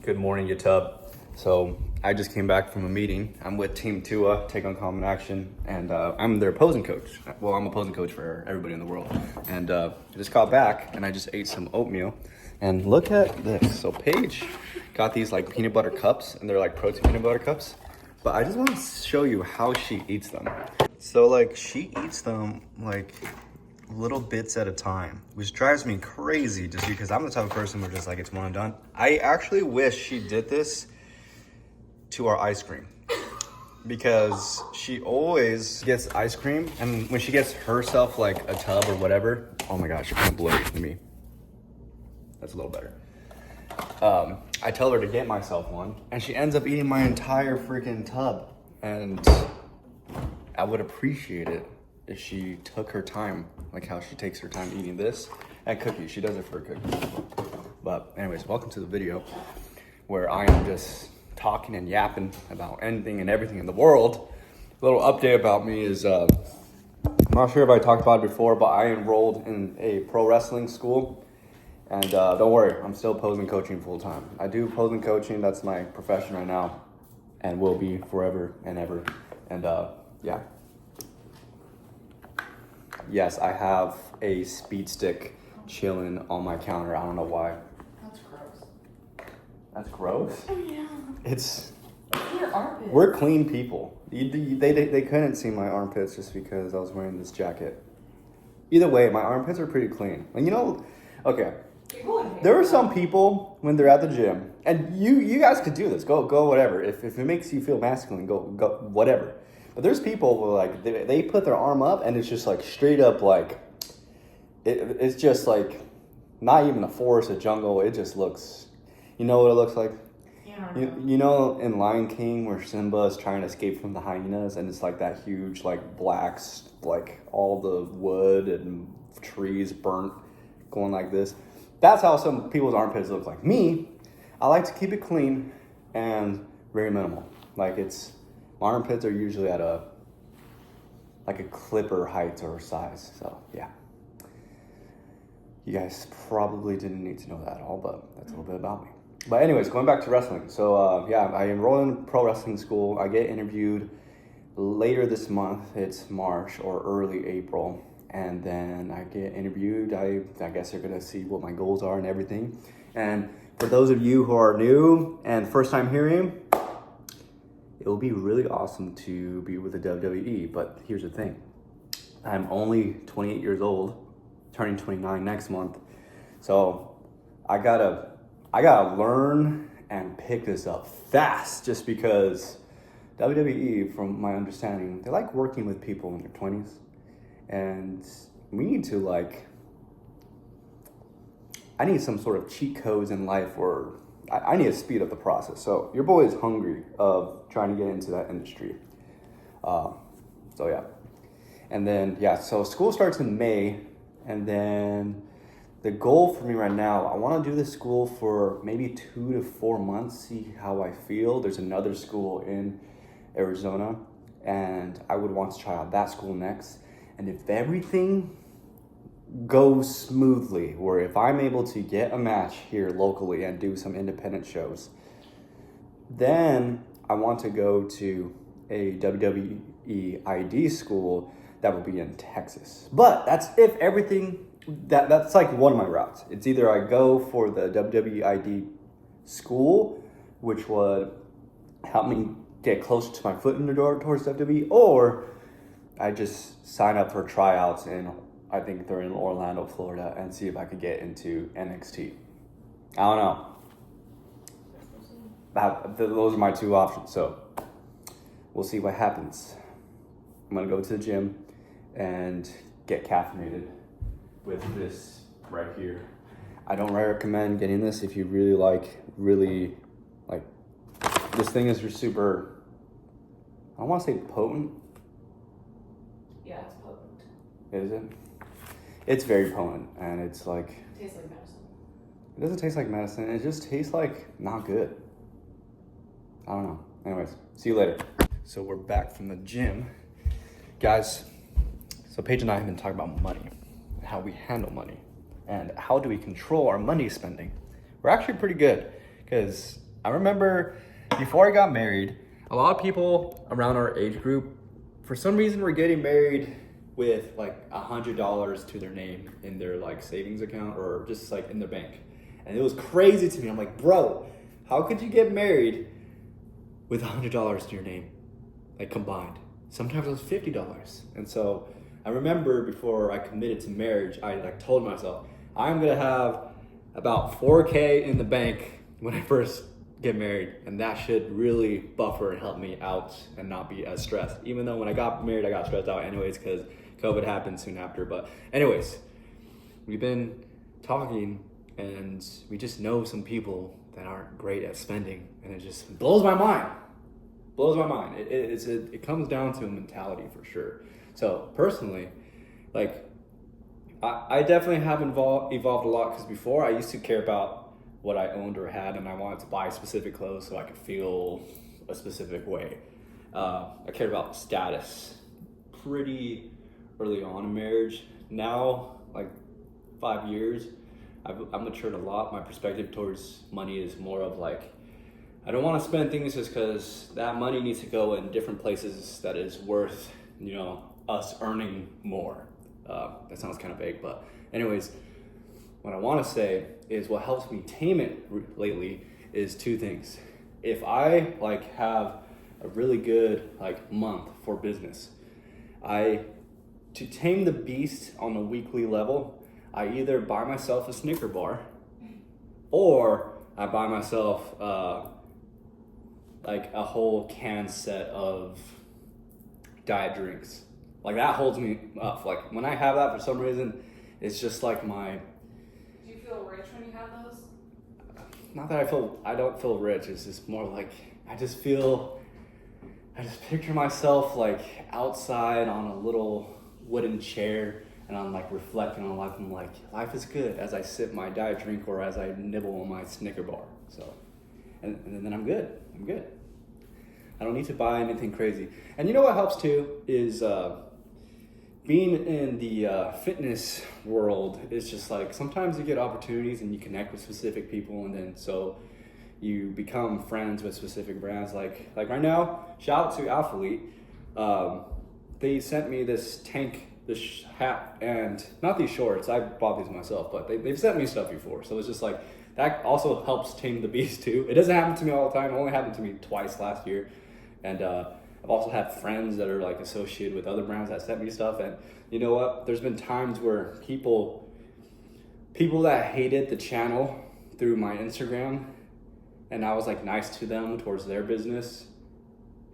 Good morning, YouTube. So I just came back from a meeting. I'm with Team Tua, Take Uncommon Action, and I'm their opposing coach. Well, I'm opposing coach for everybody in the world. And I just got back and I just ate some oatmeal. And look at this. So Paige got these like peanut butter cups, and they're like protein peanut butter cups. But I just want to show you how she eats them. So like she eats them like little bits at a time, which drives me crazy just because I'm the type of person where just like it's one and done. I actually wish she did this to our ice cream because she always gets ice cream, and when she gets herself like a tub or whatever, oh my gosh, you're kind of blurry to me. That's a little better. I tell her to get myself one, and she ends up eating my entire freaking tub, and I would appreciate it if she took her time, like how she takes her time eating this and cookies. She does it for cookies. But anyways, welcome to the video where I am just talking and yapping about anything and everything in the world. A little update about me is, I'm not sure if I talked about it before, but I enrolled in a pro wrestling school. And don't worry, I'm still posing coaching full time. I do posing coaching, that's my profession right now, and will be forever and ever. And yeah. Yes, I have a speed stick chilling on my counter. I don't know why. That's gross. That's gross? Oh, yeah. It's Your armpit. We're clean people. They couldn't see my armpits just because I was wearing this jacket. Either way, my armpits are pretty clean. And you know, okay. There are some people when they're at the gym, and you guys could do this. Go whatever. If it makes you feel masculine, go whatever. But there's people who like they put their arm up and it's just like straight up like it's just like not even a forest, a jungle. It just looks, you know what it looks like? Yeah. You know in Lion King where Simba is trying to escape from the hyenas, and it's like that huge like blacks, like all the wood and trees burnt going like this. That's how some people's armpits look like. Me, I like to keep it clean and very minimal. Like my armpits are usually at a clipper height or size. So yeah. You guys probably didn't need to know that at all, but that's a little bit about me. But anyways, going back to wrestling. So yeah, I enrolled in pro wrestling school. I get interviewed later this month. It's March or early April. And then I get interviewed. I guess they're gonna see what my goals are and everything. And for those of you who are new and first time hearing, it will be really awesome to be with the WWE, but here's the thing. I'm only 28 years old, turning 29 next month. So I gotta learn and pick this up fast, just because WWE, from my understanding, they like working with people in their 20s. And we need to I need some sort of cheat codes in life, or I need to speed up the process. So your boy is hungry of trying to get into that industry. So yeah. And then, yeah, so school starts in May. And then the goal for me right now, I want to do this school for maybe 2 to 4 months, see how I feel. There's another school in Arizona, and I would want to try out that school next. And if everything goes smoothly, where if I'm able to get a match here locally and do some independent shows, then I want to go to a WWE ID school that will be in Texas. But that's if everything, that's like one of my routes. It's either I go for the WWE ID school, which would help me get closer to my foot in the door towards WWE, or I just sign up for tryouts in, I think they're in Orlando, Florida, and see if I could get into NXT. I don't know. Those are my two options, so we'll see what happens. I'm gonna go to the gym and get caffeinated with this right here. I don't recommend getting this if you really like, this thing is super, I don't want to say potent. Yeah, it's potent. Is it? It's very potent, and it's like... It tastes like medicine. It doesn't taste like medicine. It just tastes like not good. I don't know. Anyways, see you later. So we're back from the gym. Guys, so Paige and I have been talking about money, how we handle money, and how do we control our money spending. We're actually pretty good, because I remember before I got married, a lot of people around our age group, for some reason, were getting married with like $100 to their name in their like savings account or just like in their bank. And it was crazy to me. I'm like, bro, how could you get married with $100 to your name, like combined? Sometimes it was $50. And so I remember before I committed to marriage, I like told myself, I'm gonna have about 4K in the bank when I first get married, and that should really buffer and help me out and not be as stressed. Even though when I got married, I got stressed out anyways because COVID happened soon after. But anyways, we've been talking and we just know some people that aren't great at spending, and it just blows my mind. Blows my mind. It comes down to a mentality for sure. So personally, like I definitely have evolved a lot, because before I used to care about what I owned or had, and I wanted to buy specific clothes so I could feel a specific way. I cared about status pretty early on in marriage. Now, like 5 years, I've matured a lot. My perspective towards money is more of like, I don't want to spend things just because that money needs to go in different places that is worth, us earning more. That sounds kind of vague, but anyways, what I want to say is what helps me tame it lately is two things. If I like have a really good like month for business, to tame the beast on a weekly level, I either buy myself a Snicker bar or I buy myself like a whole can set of diet drinks. Like that holds me up. Like when I have that, for some reason, it's just like my. Do you feel rich when you have those? Not that I don't feel rich. It's just more like I just picture myself like outside on a little wooden chair, and I'm like reflecting on life. I'm like, life is good as I sip my diet drink or as I nibble on my Snicker bar. So, and then I'm good. I don't need to buy anything crazy. And you know what helps too is being in the fitness world is just like sometimes you get opportunities and you connect with specific people, and then so you become friends with specific brands. Like right now, shout out to Alphalete. They sent me this tank, this hat, and not these shorts. I bought these myself, but they've sent me stuff before. So it's just like that also helps tame the beast too. It doesn't happen to me all the time. It only happened to me twice last year, and I've also had friends that are like associated with other brands that sent me stuff. And you know what? There's been times where people that hated the channel through my Instagram, and I was like nice to them towards their business,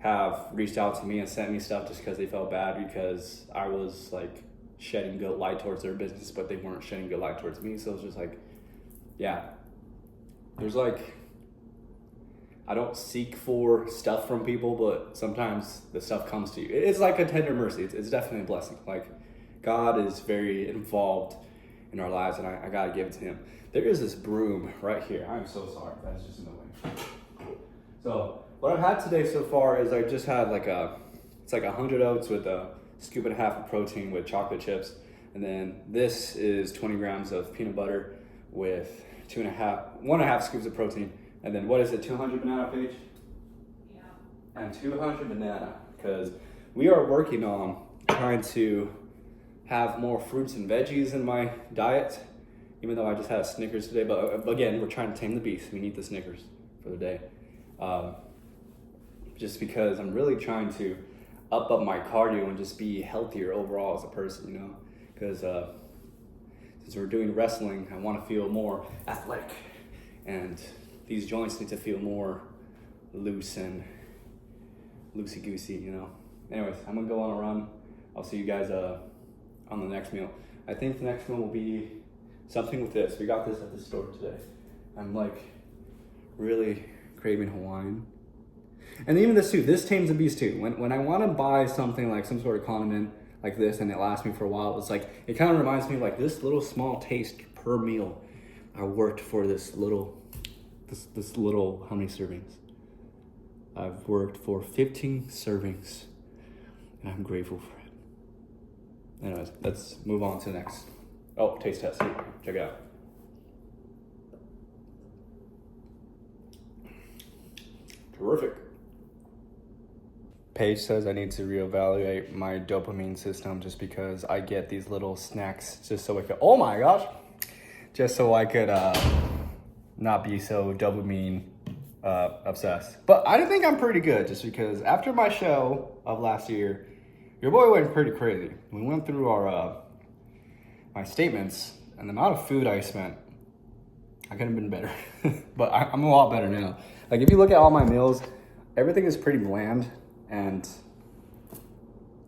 have reached out to me and sent me stuff just because they felt bad because I was like shedding good light towards their business, but they weren't shedding good light towards me. So it's just like, yeah, there's like, I don't seek for stuff from people, but sometimes the stuff comes to you. It's like a tender mercy. It's definitely a blessing. Like God is very involved in our lives, and I gotta give it to him. There is this broom right here. I'm so sorry. That's just in the way. So what I've had today so far is I just had it's like 100 oats with a scoop and a half of protein with chocolate chips. And then this is 20 grams of peanut butter with 1.5 scoops of protein. And then what is it, 200 banana, Paige? Yeah. And 200 banana, because we are working on trying to have more fruits and veggies in my diet, even though I just had a Snickers today. But again, we're trying to tame the beast. We need the Snickers for the day. Just because I'm really trying to up my cardio and just be healthier overall as a person, because since we're doing wrestling, I want to feel more athletic, and these joints need to feel more loose and loosey-goosey, Anyways, I'm gonna go on a run. I'll see you guys on the next meal. I think the next meal will be something with this. We got this at the store today. I'm like really craving Hawaiian. And even this too, this tames the beast too. When I want to buy something like some sort of condiment like this and it lasts me for a while, it's like, it kind of reminds me of like this little small taste per meal. I worked for this little, how many servings? I've worked for 15 servings, and I'm grateful for it. Anyways, let's move on to the next. Oh, taste test. Check it out. Terrific. Paige says I need to reevaluate my dopamine system just because I get these little snacks just so I could, oh my gosh, just so I could not be so dopamine obsessed. But I think I'm pretty good just because after my show of last year, your boy went pretty crazy. We went through our my statements and the amount of food I spent. I could have been better, but I'm a lot better now. Like if you look at all my meals, everything is pretty bland. And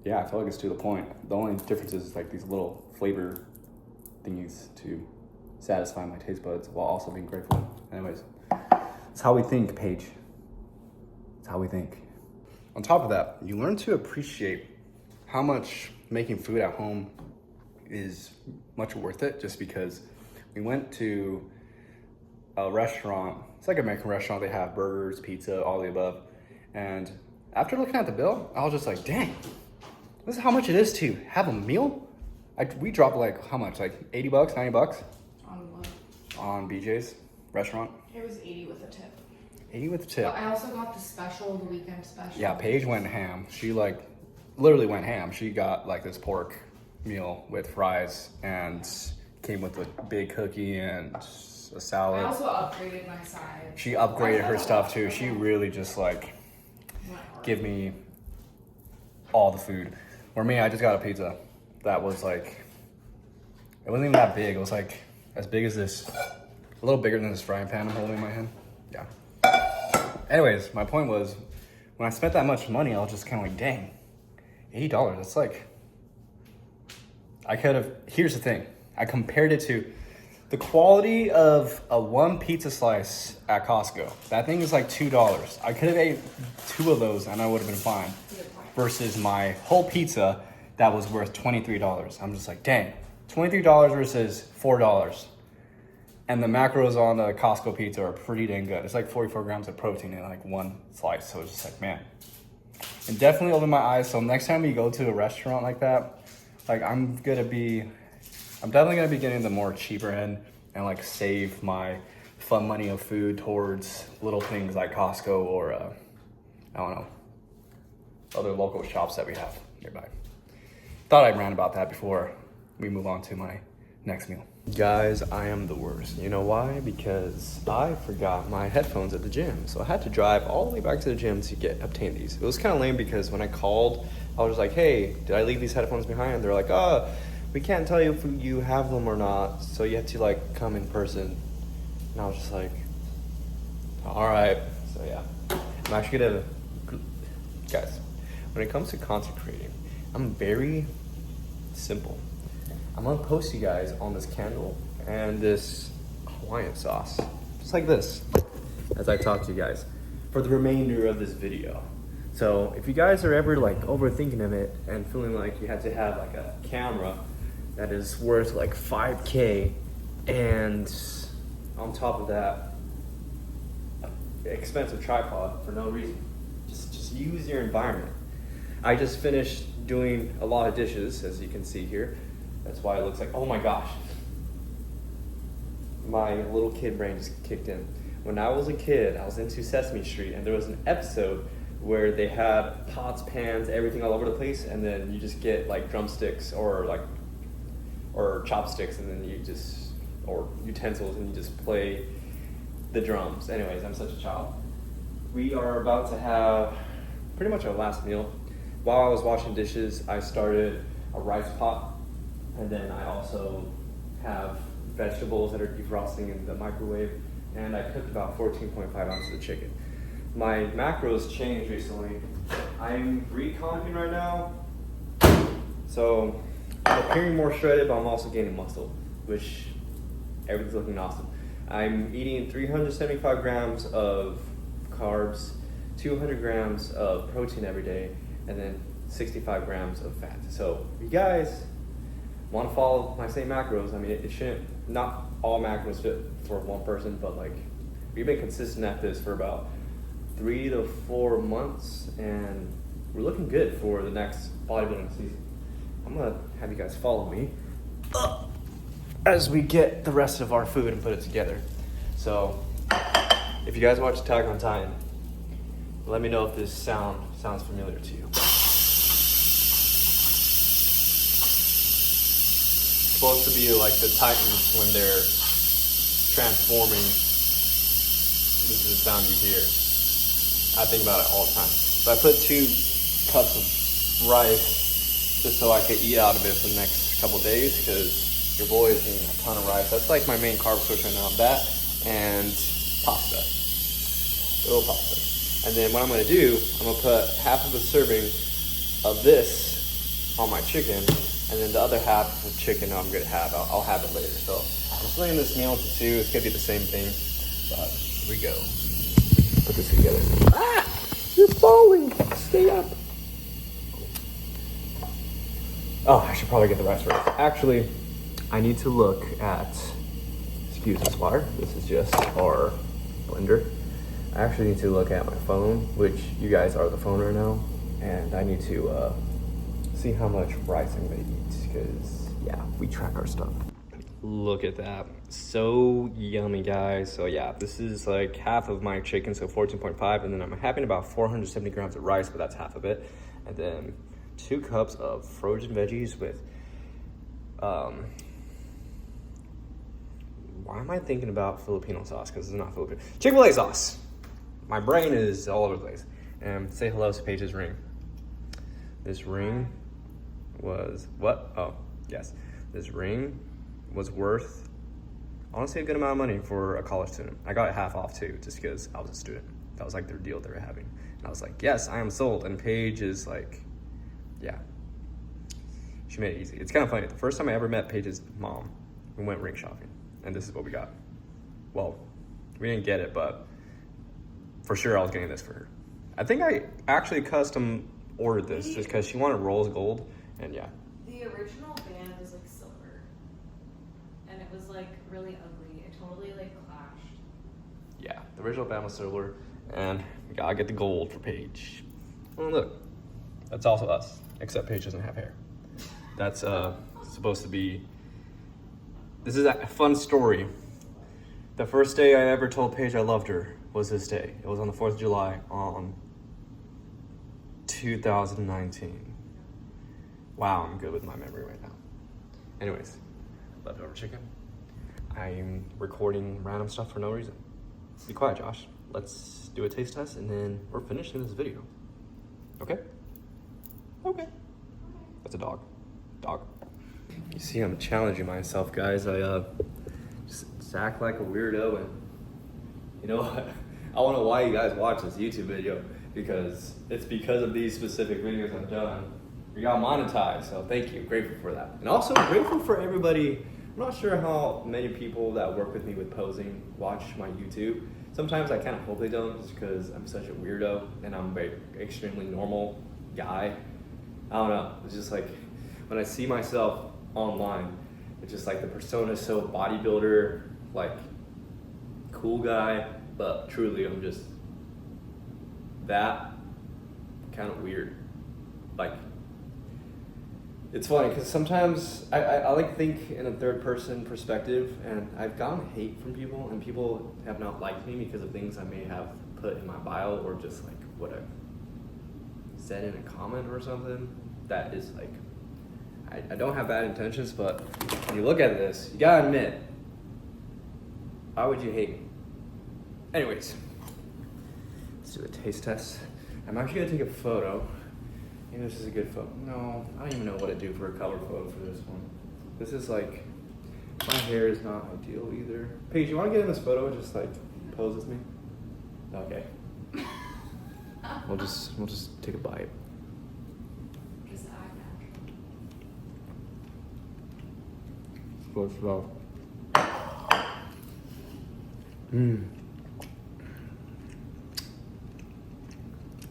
yeah, I feel like it's to the point. The only difference is like these little flavor thingies to satisfy my taste buds while also being grateful. Anyways, it's how we think, Paige. It's how we think. On top of that, you learn to appreciate how much making food at home is much worth it just because we went to a restaurant. It's like a American restaurant. They have burgers, pizza, all the above. And after looking at the bill, I was just like, dang, this is how much it is to have a meal? We dropped like, how much? Like 80 bucks, 90 bucks? On what? On BJ's restaurant. It was 80 with a tip. 80 with a tip. But I also got the special, the weekend special. Yeah, Paige went ham. She like literally went ham. She got like this pork meal with fries and came with a big cookie and a salad. I also upgraded my side. She upgraded her stuff too. She really just like give me all the food. For me, I just got a pizza that was like, it wasn't even that big. It was like as big as this, a little bigger than this frying pan I'm holding in my hand. Yeah. Anyways, my point was, when I spent that much money, I was just kind of like, dang, $80. That's like, I could have, here's the thing. I compared it to the quality of a one pizza slice at Costco. That thing is like $2. I could have ate 2 of those and I would have been fine. Versus my whole pizza that was worth $23. I'm just like, dang, $23 versus $4. And the macros on the Costco pizza are pretty dang good. It's like 44 grams of protein in like one slice. So it's just like, man. And definitely opened my eyes. So next time we go to a restaurant like that, like I'm definitely gonna be getting the more cheaper end and like save my fun money of food towards little things like Costco or I don't know, other local shops that we have nearby. Thought I'd rant about that before we move on to my next meal. Guys, I am the worst. You know why? Because I forgot my headphones at the gym. So I had to drive all the way back to the gym to obtain these. It was kind of lame because when I called, I was just like, hey, did I leave these headphones behind? And they're like, we can't tell you if you have them or not, so you have to like come in person. And I was just like, all right. So yeah, I'm actually gonna, guys, when it comes to content creating, I'm very simple. I'm gonna post you guys on this candle and this Hawaiian sauce, just like this, as I talk to you guys for the remainder of this video. So if you guys are ever like overthinking of it and feeling like you have to have like a camera that is worth like 5K and on top of that, an expensive tripod for no reason, just use your environment. I just finished doing a lot of dishes, as you can see here. That's why it looks like, oh my gosh. My little kid brain just kicked in. When I was a kid, I was into Sesame Street and there was an episode where they had pots, pans, everything all over the place, and then you just get like drumsticks or chopsticks, and then or utensils, and you just play the drums. Anyways, I'm such a child. We are about to have pretty much our last meal. While I was washing dishes, I started a rice pot, and then I also have vegetables that are defrosting in the microwave, and I cooked about 14.5 ounces of chicken. My macros changed recently. I'm recomping right now, so I'm appearing more shredded, but I'm also gaining muscle, which everything's looking awesome. I'm eating 375 grams of carbs, 200 grams of protein every day, and then 65 grams of fat. So if you guys want to follow my same macros, I mean, it shouldn't, not all macros fit for one person, but like we've been consistent at this for about 3 to 4 months, and we're looking good for the next bodybuilding season. I'm gonna have you guys follow me as we get the rest of our food and put it together. So if you guys watch Attack on Titan, Let me know if this sounds familiar to you. It's supposed to be like the Titans when they're transforming. This is the sound you hear. I think about it all the time. So I put 2 cups of rice just so I could eat out of it for the next couple of days because your boy is eating a ton of rice. That's like my main carb source right now. That and pasta. Little pasta. And then what I'm gonna do, I'm gonna put half of a serving of this on my chicken, and then the other half of chicken I'm gonna have. I'll have it later. So I'm splitting this meal into 2. It's gonna be the same thing. But here we go. Put this together. Ah! You're falling. Stay up. Oh, I should probably get the rice first. Actually, I need to look at, excuse this water. This is just our blender. I actually need to look at my phone, which you guys are the phone right now. And I need to see how much rice I'm gonna eat because, yeah, we track our stuff. Look at that. So yummy, guys. So yeah, this is like half of my chicken, so 14.5, and then I'm having about 470 grams of rice, but that's half of it. And then 2 cups of frozen veggies with, why am I thinking about Filipino sauce? Because it's not Filipino. Chick-fil-A sauce. My brain is all over the place. And say hello to Paige's ring. This ring was, what? Oh, yes. This ring was worth, honestly, a good amount of money for a college student. I got it half off too, just because I was a student. That was like their deal they were having. And I was like, yes, I am sold. And Paige is like, yeah. She made it easy. It's kind of funny. The first time I ever met Paige's mom, we went ring shopping. And this is what we got. Well, we didn't get it, but for sure I was getting this for her. I think I actually custom ordered this just because she wanted rose gold. And yeah. The original band was like silver, and it was like really ugly. It totally like clashed. Yeah, the original band was silver, and we gotta get the gold for Paige. Oh, look, that's also us, except Paige doesn't have hair. That's supposed to be. This is a fun story. The first day I ever told Paige I loved her was this day. It was on the 4th of July on 2019. Wow, I'm good with my memory right now. Anyways, leftover chicken. I'm recording random stuff for no reason. Be quiet, Josh. Let's do a taste test and then we're finishing this video. Okay? Okay. That's a dog. Dog. You see, I'm challenging myself, guys. I just act like a weirdo, and you know what? I don't know why you guys watch this YouTube video, because it's because of these specific videos I've done. We got monetized, so thank you. Grateful for that. And also grateful for everybody. I'm not sure how many people that work with me with posing watch my YouTube. Sometimes I kind of hope they don't, just because I'm such a weirdo and I'm a very extremely normal guy. I don't know. It's just like when I see myself online, it's just like the persona is so bodybuilder, like cool guy, but truly I'm just that kind of weird. Like, it's funny because sometimes I like to think in a third person perspective, and I've gotten hate from people, and people have not liked me because of things I may have put in my bio or just like what I've said in a comment or something. That is like, I don't have bad intentions, but when you look at this, you gotta admit, why would you hate me? Anyways, let's do a taste test. I'm actually gonna take a photo. Maybe this is a good photo. No, I don't even know what to do for a color photo for this one. This is like, my hair is not ideal either. Paige, you wanna get in this photo and just like pose with me? Okay. We'll just take a bite. Just eye natural. Go slow.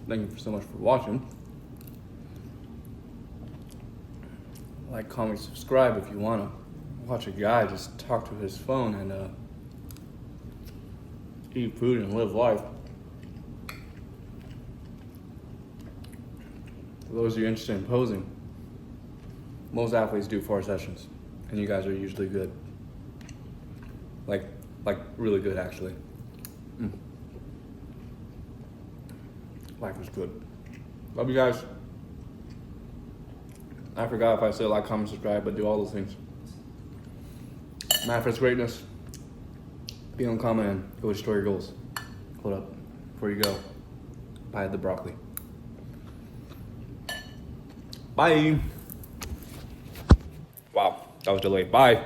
Thank you so much for watching. Like, comment, subscribe if you want to watch a guy just talk to his phone and eat food and live life. For those of you interested in posing, most athletes do 4 sessions, and you guys are usually good. Like really good, actually. Life is good. Love you guys. I forgot if I said like, comment, subscribe, but do all those things. Manifest greatness. Be uncommon and go destroy your goals. Hold up. Before you go, buy the broccoli. Bye. Wow, that was delayed. Bye.